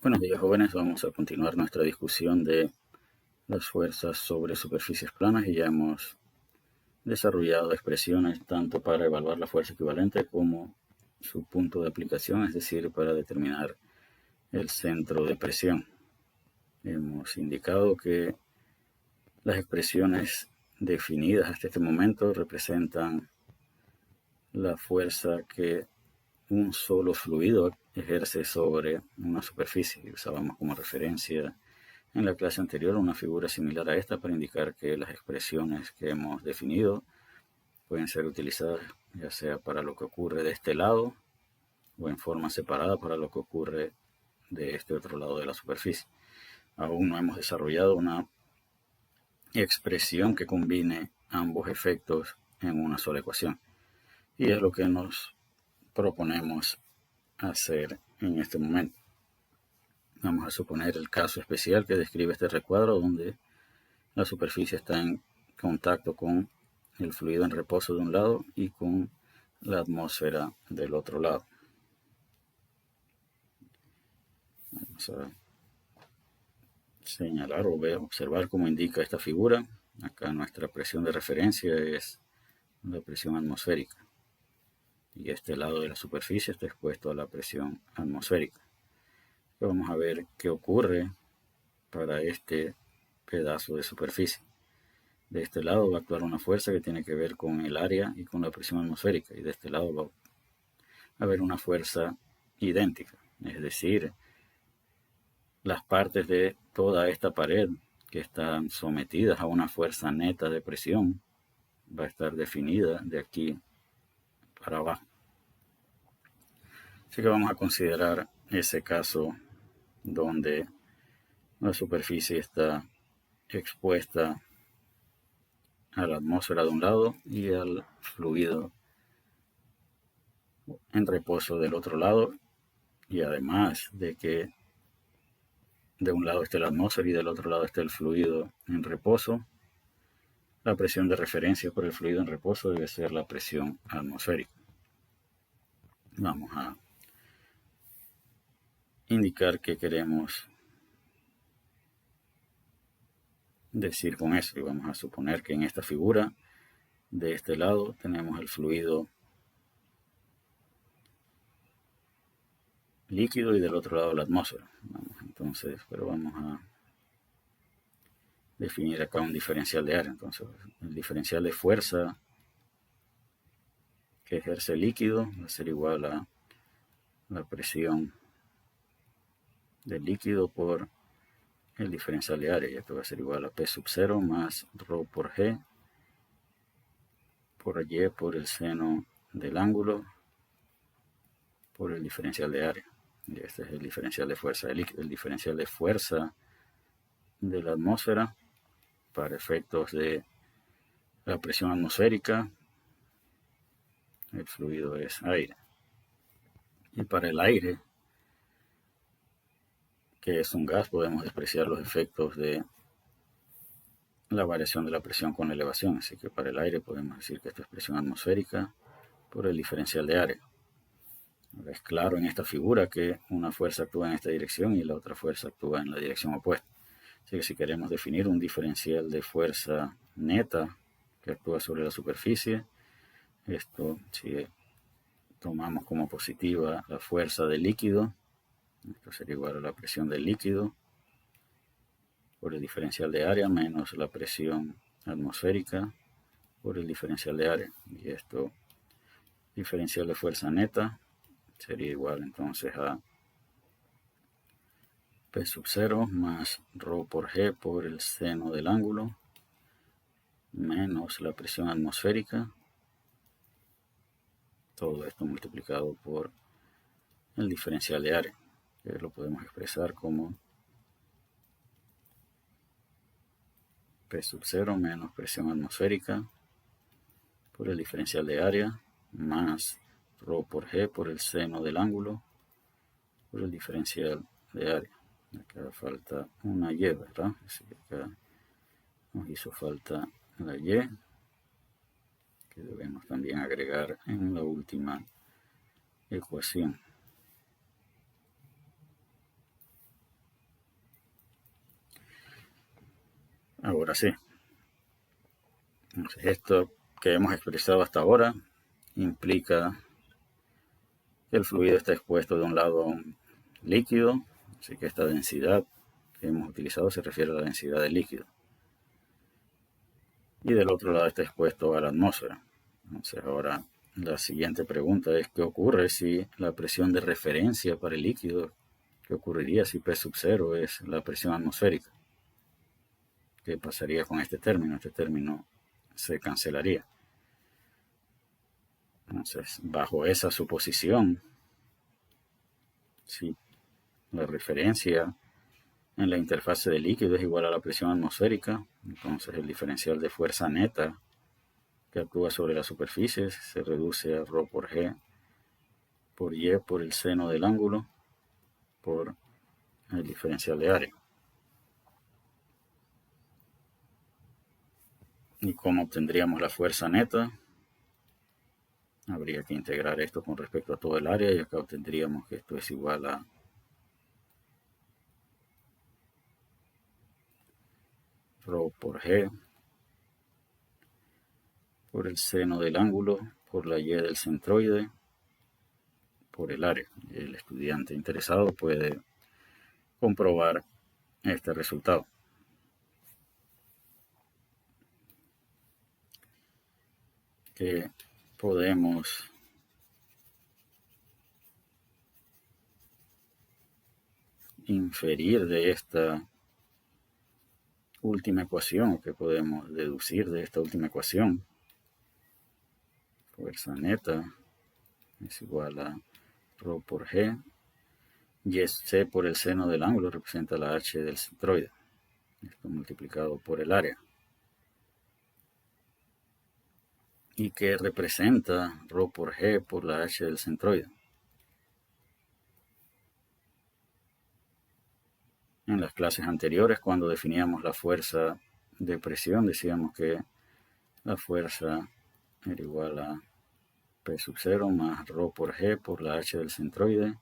Buenos días, jóvenes. Vamos a continuar nuestra discusión de las fuerzas sobre superficies planas y ya hemos desarrollado expresiones tanto para evaluar la fuerza equivalente como su punto de aplicación, es decir, para determinar el centro de presión. Hemos indicado que las expresiones definidas hasta este momento representan la fuerza que un solo fluido ejerce sobre una superficie. Usábamos como referencia en la clase anterior una figura similar a esta para indicar que las expresiones que hemos definido pueden ser utilizadas ya sea para lo que ocurre de este lado o en forma separada para lo que ocurre de este otro lado de la superficie. Aún no hemos desarrollado una expresión que combine ambos efectos en una sola ecuación. Y es lo que nos proponemos hacer en este momento. Vamos a suponer el caso especial que describe este recuadro donde la superficie está en contacto con el fluido en reposo de un lado y con la atmósfera del otro lado. Vamos a señalar o observar cómo indica esta figura. Acá nuestra presión de referencia es la presión atmosférica y este lado de la superficie está expuesto a la presión atmosférica. Vamos a ver qué ocurre para este pedazo de superficie. De este lado va a actuar una fuerza que tiene que ver con el área y con la presión atmosférica, y de este lado va a haber una fuerza idéntica, es decir, las partes de toda esta pared que están sometidas a una fuerza neta de presión va a estar definida de aquí para abajo. Así que vamos a considerar ese caso donde la superficie está expuesta a la atmósfera de un lado y al fluido en reposo del otro lado, y además de que de un lado esté la atmósfera y del otro lado esté el fluido en reposo, la presión de referencia por el fluido en reposo debe ser la presión atmosférica. Vamos a indicar qué queremos decir con eso y vamos a suponer que en esta figura de este lado tenemos el fluido líquido y del otro lado la atmósfera. Vamos a definir acá un diferencial de área. Entonces, el diferencial de fuerza que ejerce el líquido va a ser igual a la presión del líquido por el diferencial de área, y esto va a ser igual a P sub 0 más ρ por G por Y por el seno del ángulo por el diferencial de área. Y este es el diferencial de fuerza del líquido. El diferencial de fuerza de la atmósfera para efectos de la presión atmosférica, el fluido es aire. Y para el aire, que es un gas, podemos despreciar los efectos de la variación de la presión con la elevación. Así que para el aire podemos decir que esta es presión atmosférica por el diferencial de área. Ahora es claro en esta figura que una fuerza actúa en esta dirección y la otra fuerza actúa en la dirección opuesta. Así que si queremos definir un diferencial de fuerza neta que actúa sobre la superficie, esto si tomamos como positiva la fuerza del líquido, esto sería igual a la presión del líquido por el diferencial de área menos la presión atmosférica por el diferencial de área. Y esto, diferencial de fuerza neta, sería igual entonces a P sub 0 más ρ por G por el seno del ángulo menos la presión atmosférica. Todo esto multiplicado por el diferencial de área, que lo podemos expresar como P sub 0 menos presión atmosférica por el diferencial de área más ρ por G por el seno del ángulo por el diferencial de área. Acá falta una Y, ¿verdad? Así que acá nos hizo falta la Y, que debemos también agregar en la última ecuación. Ahora sí. Entonces, esto que hemos expresado hasta ahora implica que el fluido está expuesto de un lado a un líquido, así que esta densidad que hemos utilizado se refiere a la densidad del líquido. Y del otro lado está expuesto a la atmósfera. Entonces ahora la siguiente pregunta es: ¿qué ocurre si la presión de referencia para el líquido, qué ocurriría si P sub 0 es la presión atmosférica? ¿Qué pasaría con este término? Este término se cancelaría. Entonces, bajo esa suposición, si la referencia en la interfase de líquido es igual a la presión atmosférica, entonces el diferencial de fuerza neta que actúa sobre las superficies se reduce a ρ por G por Y por el seno del ángulo por el diferencial de área. ¿Y cómo obtendríamos la fuerza neta? Habría que integrar esto con respecto a todo el área, y acá obtendríamos que esto es igual a ρ por G por el seno del ángulo por la Y del centroide por el área. El estudiante interesado puede comprobar este resultado. Que podemos inferir de esta última ecuación, o que podemos deducir de esta última ecuación. Fuerza neta es igual a ρ por G, y C por el seno del ángulo representa la H del centroide, esto multiplicado por el área, y que representa ρ por G por la H del centroide. En las clases anteriores, cuando definíamos la fuerza de presión, decíamos que la fuerza era igual a P sub 0 más ρ por G por la H del centroide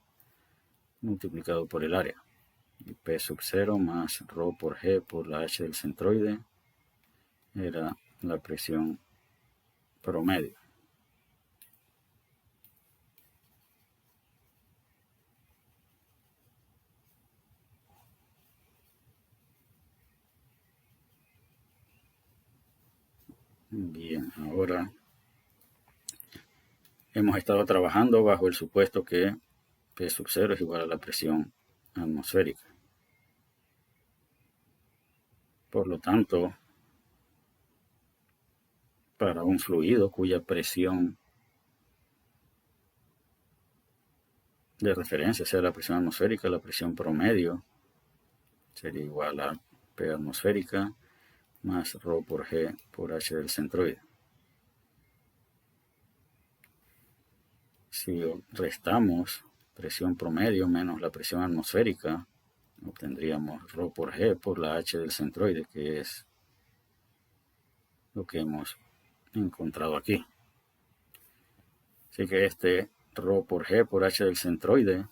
multiplicado por el área. Y P sub 0 más ρ por G por la H del centroide era la presión promedio. Bien, ahora hemos estado trabajando bajo el supuesto que P sub 0 es igual a la presión atmosférica. Por lo tanto, para un fluido cuya presión de referencia sea la presión atmosférica, la presión promedio sería igual a P atmosférica más ρ por G por H del centroide. Si restamos presión promedio menos la presión atmosférica, obtendríamos ρ por G por la H del centroide, que es lo que hemos encontrado aquí. Así que este ρ por G por H del centroide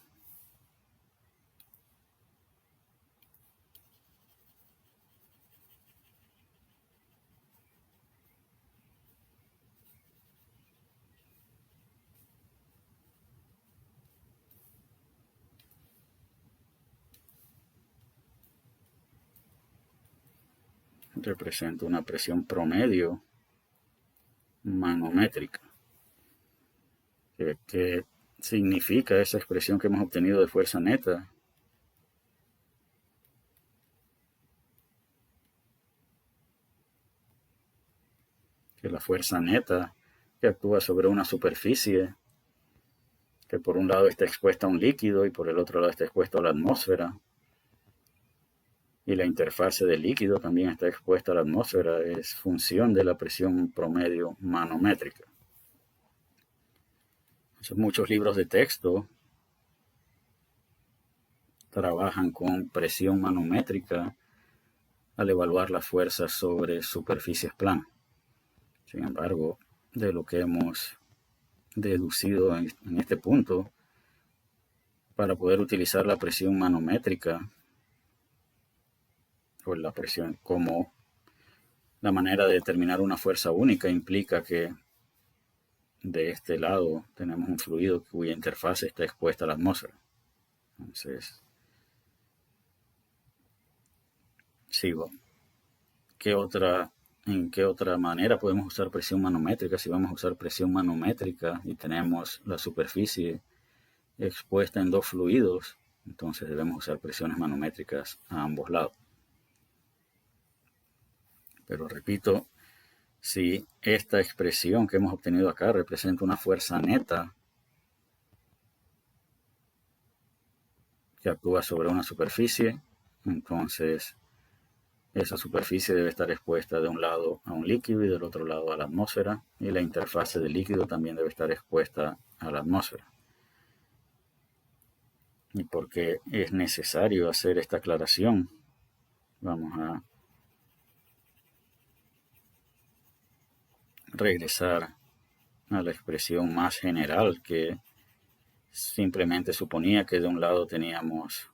representa una presión promedio manométrica. ¿Qué significa esa expresión que hemos obtenido de fuerza neta? Que la fuerza neta que actúa sobre una superficie que por un lado está expuesta a un líquido y por el otro lado está expuesto a la atmósfera, y la interfase del líquido también está expuesta a la atmósfera, es función de la presión promedio manométrica. Entonces, muchos libros de texto trabajan con presión manométrica al evaluar las fuerzas sobre superficies planas. Sin embargo, de lo que hemos deducido en este punto, para poder utilizar la presión manométrica o la presión como La manera de determinar una fuerza única implica que de este lado tenemos un fluido cuya interfaz está expuesta a la atmósfera. Entonces, sigo. ¿En qué otra manera podemos usar presión manométrica? Si vamos a usar presión manométrica y tenemos la superficie expuesta en dos fluidos, entonces debemos usar presiones manométricas a ambos lados. Pero repito, si esta expresión que hemos obtenido acá representa una fuerza neta que actúa sobre una superficie, entonces esa superficie debe estar expuesta de un lado a un líquido y del otro lado a la atmósfera, y la interfase del líquido también debe estar expuesta a la atmósfera. ¿Y por qué es necesario hacer esta aclaración? Vamos a regresar a la expresión más general que simplemente suponía que de un lado teníamos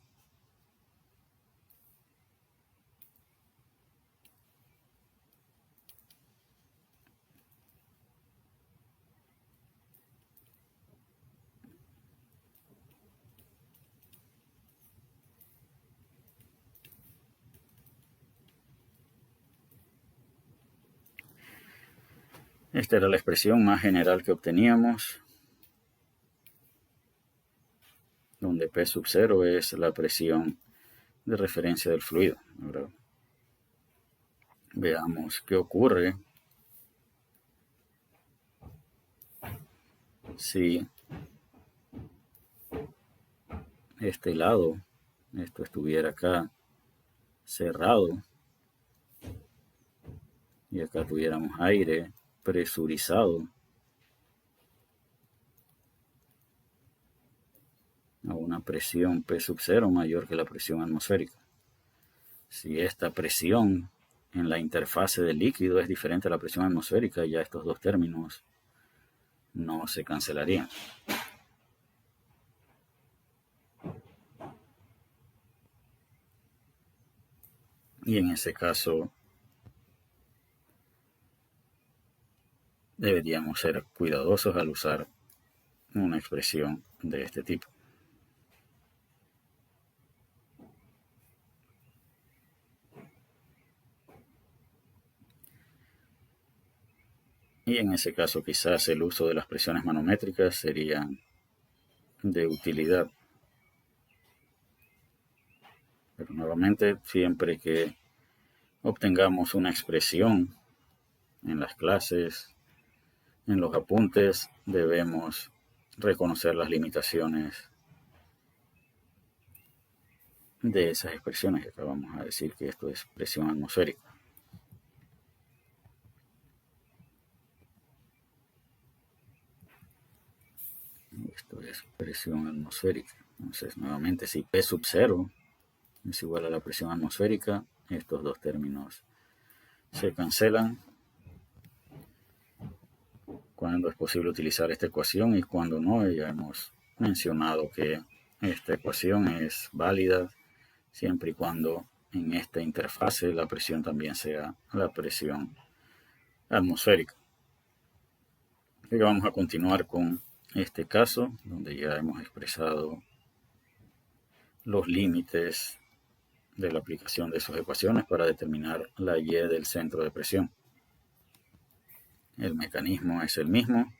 esta era la expresión más general que obteníamos, donde P sub 0 es la presión de referencia del fluido. Ahora veamos qué ocurre si este lado, esto estuviera acá cerrado y acá tuviéramos aire presurizado a una presión P sub 0 mayor que la presión atmosférica. Si esta presión en la interfase del líquido es diferente a la presión atmosférica, ya estos dos términos no se cancelarían. Y en ese caso deberíamos ser cuidadosos al usar una expresión de este tipo. Y en ese caso quizás el uso de las presiones manométricas sería de utilidad. Pero nuevamente, siempre que obtengamos una expresión en las clases, en los apuntes, debemos reconocer las limitaciones de esas expresiones que acabamos de decir que esto es presión atmosférica. Esto es presión atmosférica. Entonces, nuevamente, si P sub 0 es igual a la presión atmosférica, estos dos términos se cancelan cuando es posible utilizar esta ecuación y cuando no. Ya hemos mencionado que esta ecuación es válida siempre y cuando en esta interfase la presión también sea la presión atmosférica. Así que vamos a continuar con este caso, donde ya hemos expresado los límites de la aplicación de sus ecuaciones para determinar la Y del centro de presión. El mecanismo es el mismo.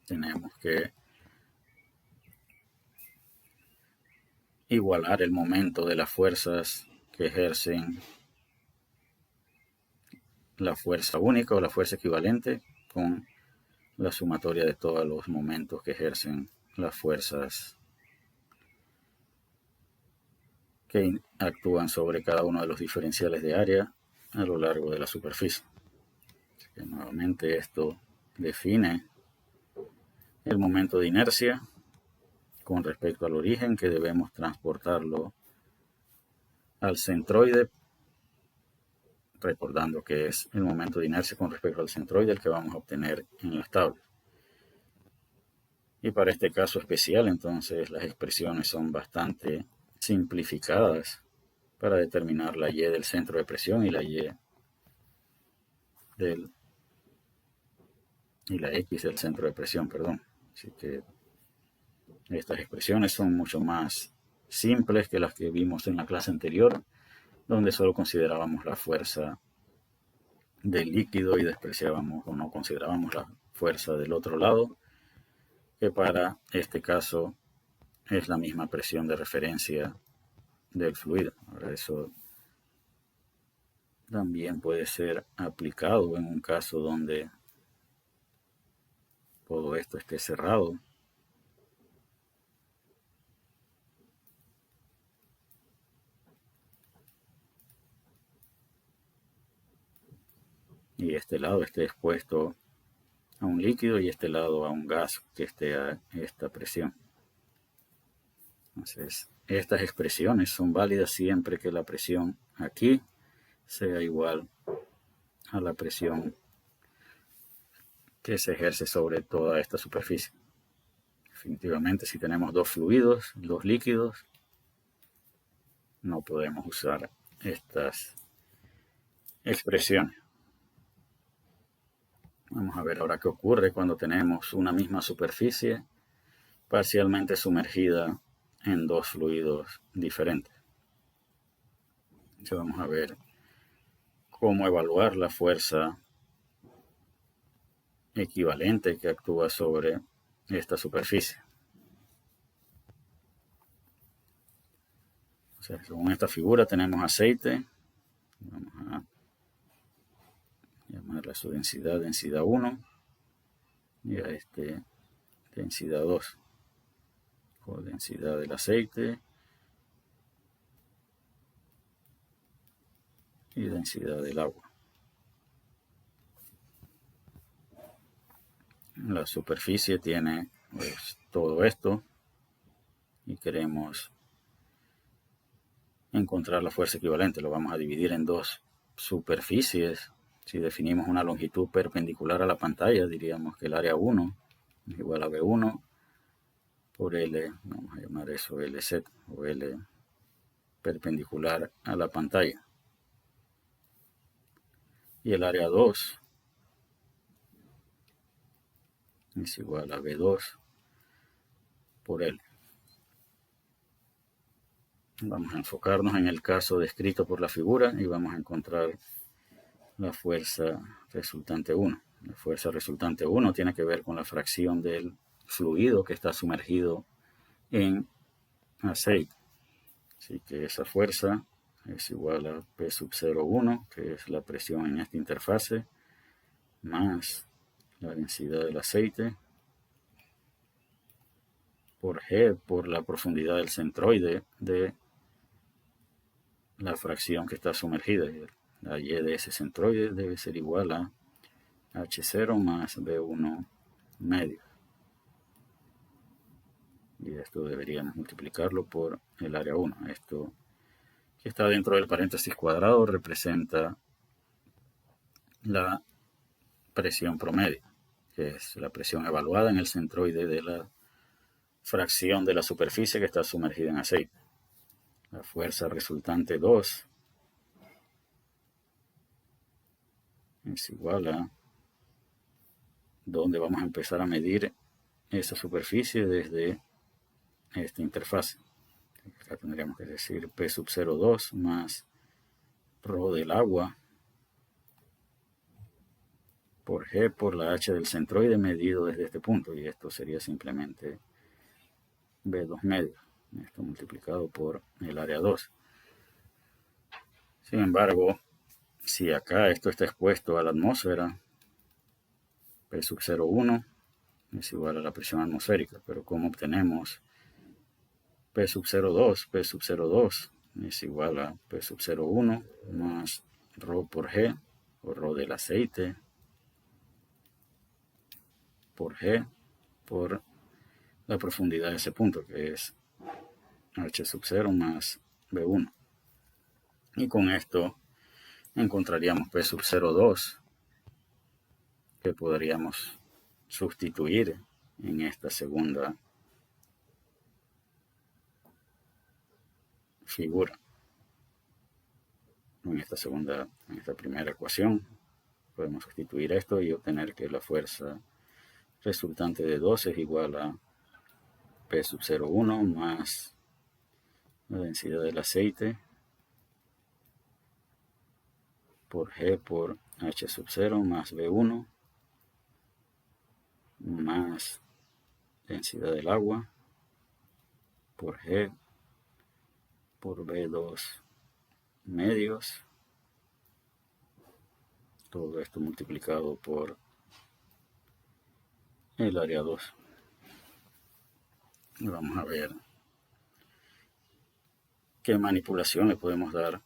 Tenemos que igualar el momento de las fuerzas que ejercen la fuerza única o la fuerza equivalente con la sumatoria de todos los momentos que ejercen las fuerzas que actúan sobre cada uno de los diferenciales de área a lo largo de la superficie. Así que nuevamente esto define el momento de inercia con respecto al origen, que debemos transportarlo al centroide, recordando que es el momento de inercia con respecto al centroide el que vamos a obtener en las tablas. Y para este caso especial, entonces, las expresiones son bastante simplificadas para determinar la Y del centro de presión y la Y y la X del centro de presión, perdón. Así que estas expresiones son mucho más simples que las que vimos en la clase anterior, donde solo considerábamos la fuerza del líquido y despreciábamos o no considerábamos la fuerza del otro lado, que para este caso es la misma presión de referencia del fluido. Ahora, eso también puede ser aplicado en un caso donde todo esto esté cerrado. Y este lado esté expuesto a un líquido y este lado a un gas que esté a esta presión. Entonces, estas expresiones son válidas siempre que la presión aquí sea igual a la presión que se ejerce sobre toda esta superficie. Definitivamente, si tenemos dos fluidos, dos líquidos, no podemos usar estas expresiones. Vamos a ver ahora qué ocurre cuando tenemos una misma superficie parcialmente sumergida en dos fluidos diferentes. Entonces vamos a ver cómo evaluar la fuerza equivalente que actúa sobre esta superficie. O sea, según esta figura tenemos aceite. Vamos a llamarle a su densidad, densidad 1, y a este densidad 2, o densidad del aceite y densidad del agua. La superficie tiene pues, todo esto y queremos encontrar la fuerza equivalente. Lo vamos a dividir en dos superficies. Si definimos una longitud perpendicular a la pantalla, diríamos que el área 1 es igual a B1 por L, vamos a llamar eso LZ, o L perpendicular a la pantalla. Y el área 2 es igual a B2 por L. Vamos a enfocarnos en el caso descrito por la figura y vamos a encontrar la fuerza resultante 1. La fuerza resultante 1 tiene que ver con la fracción del fluido que está sumergido en aceite. Así que esa fuerza es igual a P sub 0,1, que es la presión en esta interfase, más la densidad del aceite, por G, por la profundidad del centroide de la fracción que está sumergida. La Y de ese centroide debe ser igual a H0 más B1 medio. Y esto deberíamos multiplicarlo por el área 1. Esto que está dentro del paréntesis cuadrado representa la presión promedio, que es la presión evaluada en el centroide de la fracción de la superficie que está sumergida en aceite. La fuerza resultante 2 es igual a donde vamos a empezar a medir esa superficie desde esta interfase. Acá tendríamos que decir P sub 0,2 más ρ del agua por G por la H del centroide medido desde este punto, y esto sería simplemente B2 medio, esto multiplicado por el área 2. Sin embargo, si acá esto está expuesto a la atmósfera, P sub 0,1 es igual a la presión atmosférica, pero ¿cómo obtenemos P sub 0,2? P sub 0,2 es igual a P sub 0,1 más ρ por G, o ρ del aceite, por G, por la profundidad de ese punto, que es H sub 0 más B1. Y con esto encontraríamos P sub 0,2, que podríamos sustituir en esta segunda figura, en esta primera ecuación. podemos sustituir esto y obtener que la fuerza resultante de 2 es igual a P sub 0,1 más la densidad del aceite por G por H sub 0 más B1 más densidad del agua por G por B2 medios, todo esto multiplicado por el área 2. Y vamos a ver qué manipulación le podemos dar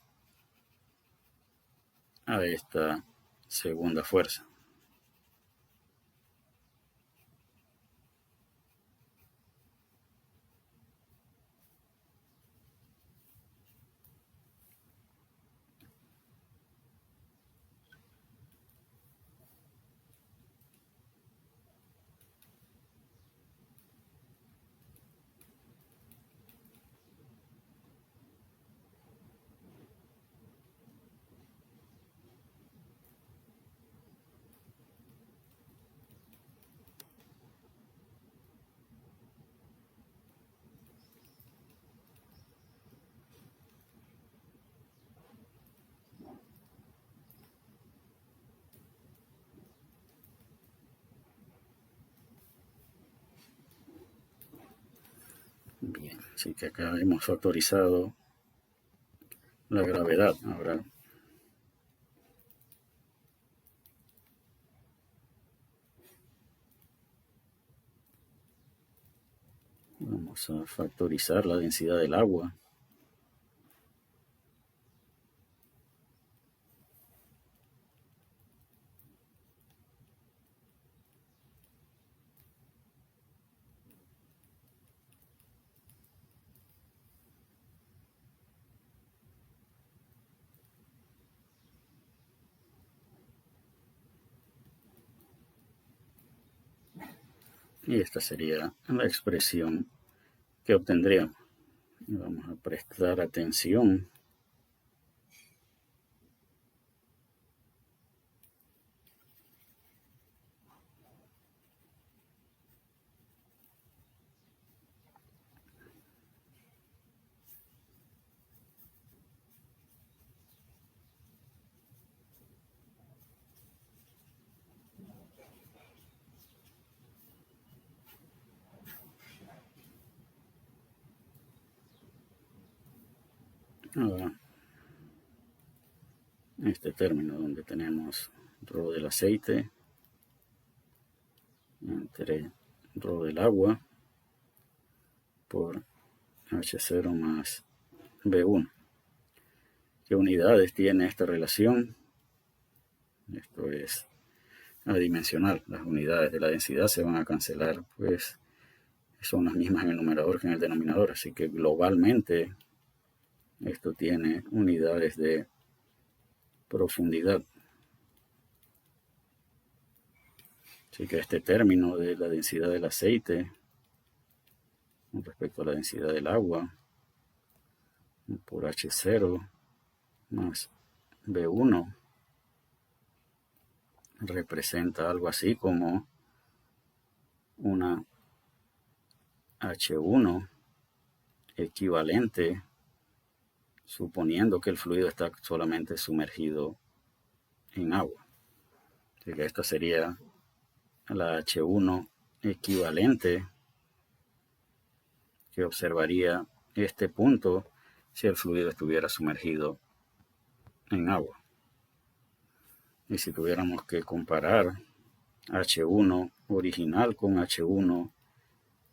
a esta segunda fuerza. Bien, así que acá hemos factorizado la gravedad. Ahora vamos a factorizar la densidad del agua. Y esta sería la expresión que obtendríamos. Y vamos a prestar atención a este término donde tenemos rho del aceite entre rho del agua por H0 más B1. ¿Qué unidades tiene esta relación? Esto es adimensional. Las unidades de la densidad se van a cancelar, pues son las mismas en el numerador que en el denominador. Así que globalmente esto tiene unidades de profundidad. Así que este término de la densidad del aceite con respecto a la densidad del agua por H0 más B1 representa algo así como una H1 equivalente, suponiendo que el fluido está solamente sumergido en agua. Así que esta sería la H1 equivalente que observaría este punto si el fluido estuviera sumergido en agua. Y si tuviéramos que comparar H1 original con H1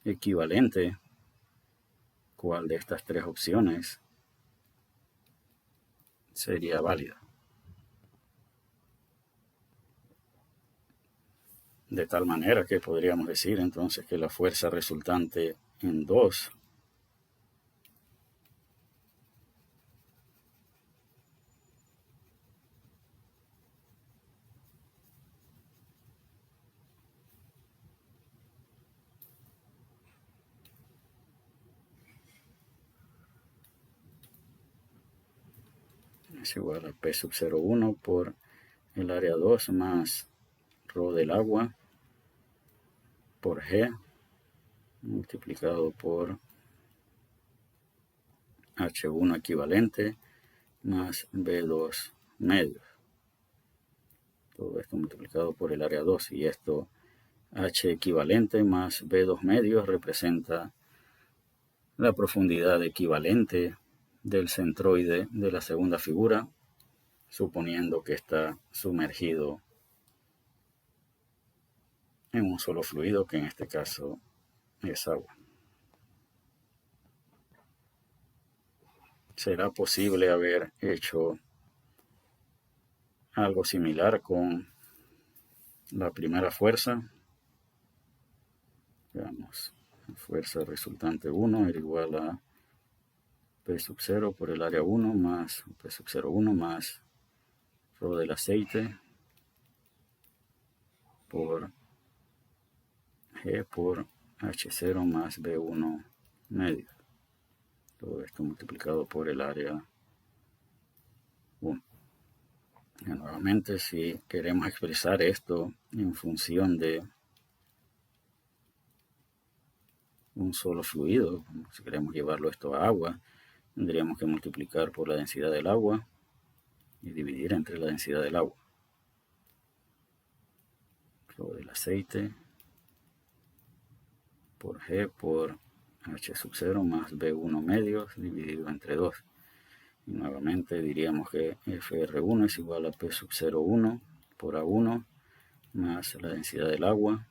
equivalente, ¿cuál de estas tres opciones sería válida? De tal manera que podríamos decir entonces que la fuerza resultante en 2 es igual a P sub 0,1 por el área 2 más ρ del agua por G multiplicado por H1 equivalente más B2 medios. Todo esto multiplicado por el área 2, y esto H equivalente más B2 medios representa la profundidad equivalente del centroide de la segunda figura, suponiendo que está sumergido en un solo fluido, que en este caso es agua. ¿Será posible haber hecho algo similar con la primera fuerza? Veamos, la fuerza resultante 1 era igual a P sub 0 por el área 1 más P sub 0, 1 más ρ del aceite por G por H0 más B1 medio. Todo esto multiplicado por el área 1. Y nuevamente, si queremos expresar esto en función de un solo fluido, si queremos llevarlo esto a agua, tendríamos que multiplicar por la densidad del agua y dividir entre la densidad del agua. Lo del aceite por G por H sub 0 más B1 medios dividido entre 2. Y nuevamente diríamos que FR1 es igual a P sub 0, 1 por A1 más la densidad del agua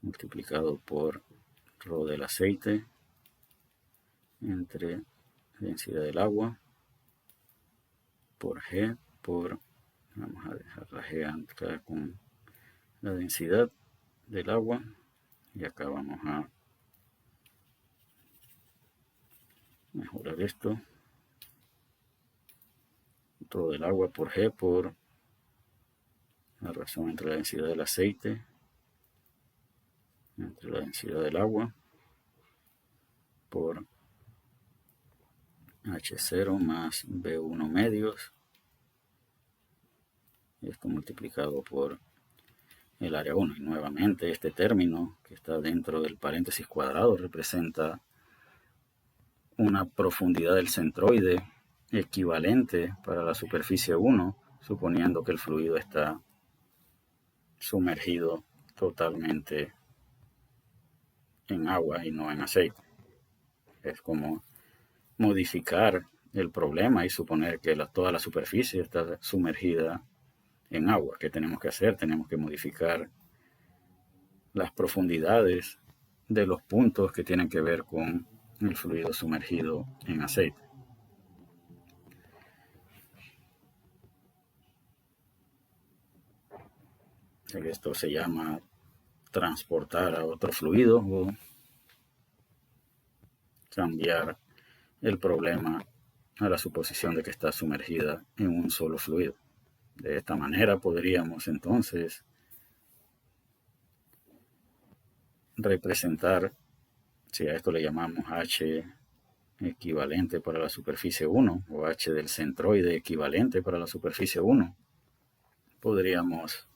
multiplicado por ρ del aceite entre densidad del agua por G por, vamos a dejar la G acá con la densidad del agua, y acá vamos a mejorar esto, todo del agua por G por la razón entre la densidad del aceite entre la densidad del agua por H0 más B1 medios, esto multiplicado por el área 1. Y nuevamente este término que está dentro del paréntesis cuadrado representa una profundidad del centroide equivalente para la superficie 1, suponiendo que el fluido está sumergido totalmente en agua y no en aceite. Es como modificar el problema y suponer que toda la superficie está sumergida en agua. ¿Qué tenemos que hacer? Tenemos que modificar las profundidades de los puntos que tienen que ver con el fluido sumergido en aceite. Esto se llama transportar a otro fluido o cambiar el problema a la suposición de que está sumergida en un solo fluido. De esta manera podríamos entonces representar, si a esto le llamamos H equivalente para la superficie 1 o H del centroide equivalente para la superficie 1, podríamos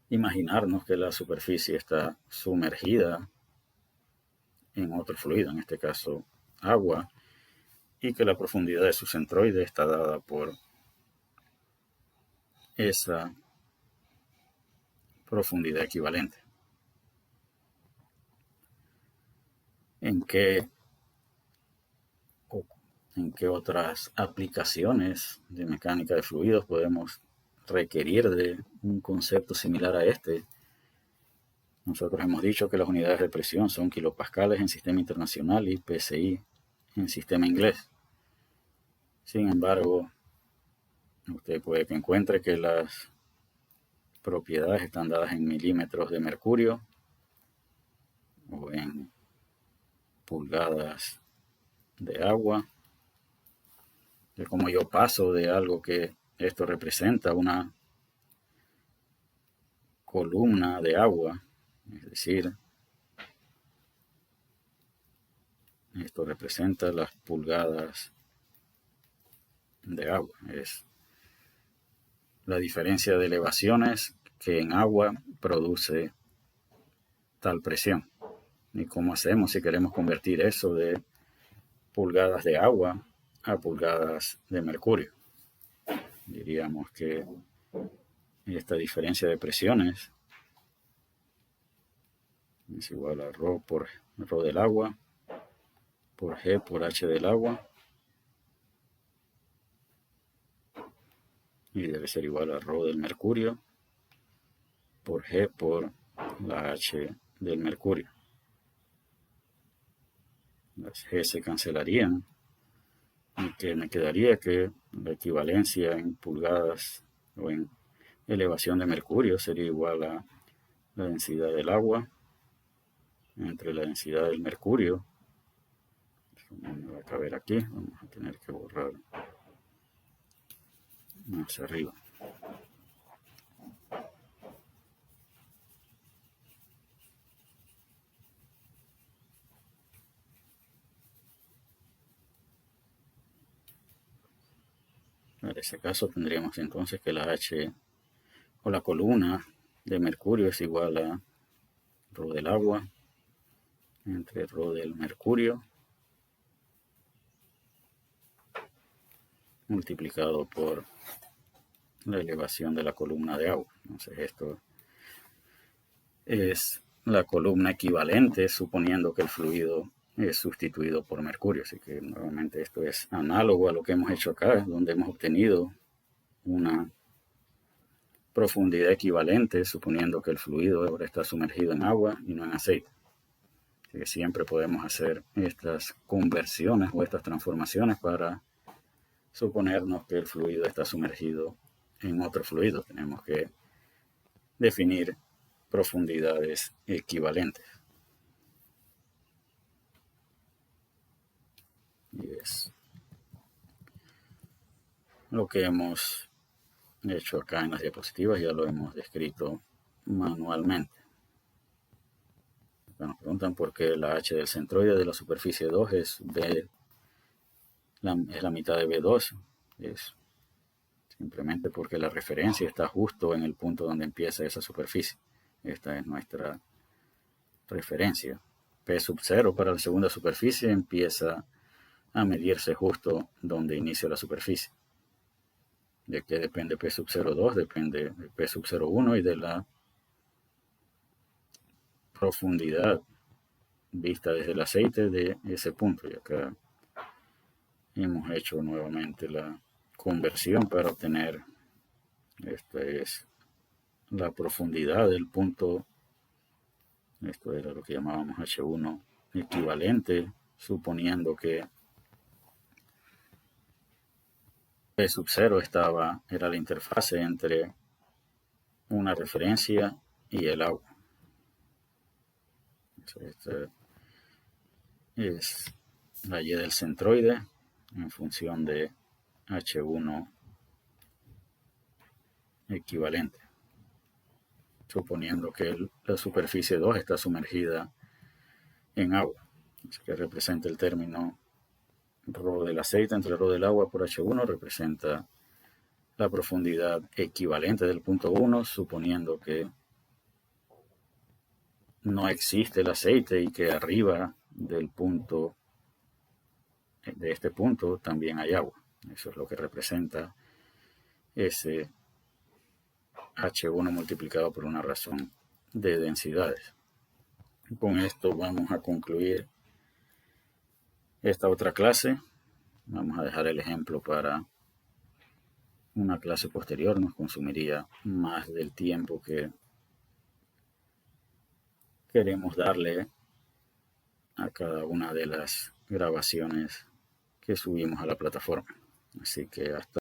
imaginarnos que la superficie está sumergida en otro fluido, en este caso agua, y que la profundidad de su centroide está dada por esa profundidad equivalente. ¿En qué otras aplicaciones de mecánica de fluidos podemos requerir de un concepto similar a este? Nosotros hemos dicho que las unidades de presión son kilopascales en sistema internacional y PSI en sistema inglés. Sin embargo, usted puede que encuentre que las propiedades están dadas en milímetros de mercurio o en pulgadas de agua. Es como yo paso de algo que esto representa una columna de agua, es decir, esto representa las pulgadas de agua. Es la diferencia de elevaciones que en agua produce tal presión. ¿Y cómo hacemos si queremos convertir eso de pulgadas de agua a pulgadas de mercurio? Diríamos que esta diferencia de presiones es igual a ρ por ρ del agua por G por H del agua, y debe ser igual a ρ del mercurio por G por la H del mercurio. Las G se cancelarían y que me quedaría que la equivalencia en pulgadas o en elevación de mercurio sería igual a la densidad del agua entre la densidad del mercurio. Eso no me va a caber aquí, vamos a tener que borrar más arriba. En ese caso tendríamos entonces que la H o la columna de mercurio es igual a ρ del agua entre ρ del mercurio multiplicado por la elevación de la columna de agua. Entonces esto es la columna equivalente suponiendo que el fluido es sustituido por mercurio. Así que nuevamente esto es análogo a lo que hemos hecho acá, donde hemos obtenido una profundidad equivalente suponiendo que el fluido ahora está sumergido en agua y no en aceite. Así que siempre podemos hacer estas conversiones o estas transformaciones para suponernos que el fluido está sumergido en otro fluido. Tenemos que definir profundidades equivalentes. Y es lo que hemos hecho acá en las diapositivas, ya lo hemos descrito manualmente. Nos preguntan por qué la H del centroide de la superficie 2 es la mitad de B2. Es simplemente porque la referencia está justo en el punto donde empieza esa superficie. Esta es nuestra referencia. P sub 0 para la segunda superficie empieza a medirse justo donde inicia la superficie. ¿De qué depende P sub 0,2? Depende de P sub 0,1 y de la profundidad vista desde el aceite de ese punto. Y acá hemos hecho nuevamente la conversión para obtener, esta es la profundidad del punto, esto era lo que llamábamos H1 equivalente, suponiendo que P sub 0 era la interfase entre una referencia y el agua. Esta es la Y del centroide en función de H1 equivalente, suponiendo que la superficie 2 está sumergida en agua. Así que representa el término ρ del aceite entre ρ del agua por H1, representa la profundidad equivalente del punto 1, suponiendo que no existe el aceite y que arriba del punto, de este punto, también hay agua. Eso es lo que representa ese H1 multiplicado por una razón de densidades. Con esto vamos a concluir esta otra clase. Vamos a dejar el ejemplo para una clase posterior. Nos consumiría más del tiempo que queremos darle a cada una de las grabaciones que subimos a la plataforma. Así que hasta